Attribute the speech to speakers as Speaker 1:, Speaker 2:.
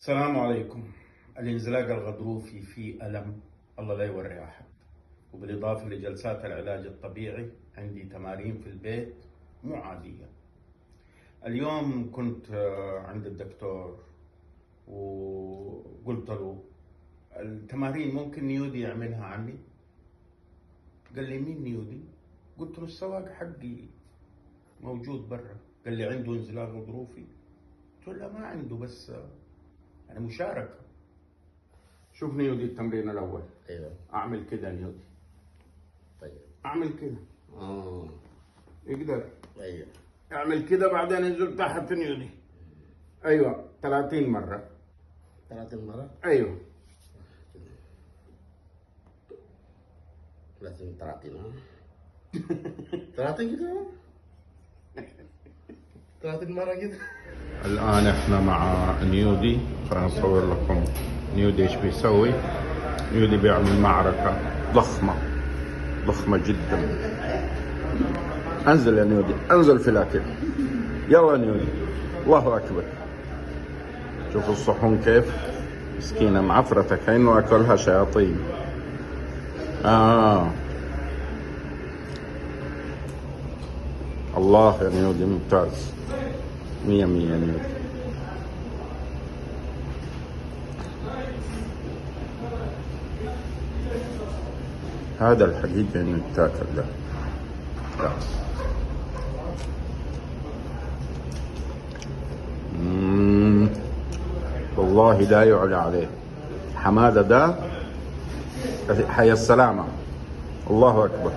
Speaker 1: السلام عليكم. الانزلاق الغضروفي فيه ألم الله لا يوري أحد، وبالإضافة لجلسات العلاج الطبيعي عندي تمارين في البيت مو عادية. اليوم كنت عند الدكتور وقلت له التمارين ممكن نيودي يعملها عني؟ قال لي مين نيودي؟ قلت له السواق حقي موجود برا. قال لي عنده انزلاق غضروفي؟ قلت له لا ما عنده، بس يعني مشاركة. شوف نيودي التمرين الأول.
Speaker 2: ايوه.
Speaker 1: أعمل كده نيودي.
Speaker 2: طيب.
Speaker 1: أعمل كده. يقدر.
Speaker 2: ايوه.
Speaker 1: أعمل كده بعدين انزل تحت نيودي. أيوة 30 مرة.
Speaker 2: 30 مرة؟
Speaker 1: أيوة.
Speaker 2: لازم 30 30 كده؟ 30 مرة كده؟
Speaker 1: الآن احنا مع نيودي، خلينا نصور لكم نيودي ايش بيسوي. نيودي بيعمل معركة ضخمة جدا. انزل يا نيودي، انزل في الاكل. يلا يا نيودي، الله اكبر. شوفوا الصحون كيف مسكينة معفرتك، كأنه اكلها شياطين. الله يا نيودي ممتاز، 100 يا نيودي. هذا الحقيقة انه يتاكل ده. لا. والله لا يعلى عليه. حمادة ده حي السلامة. الله أكبر.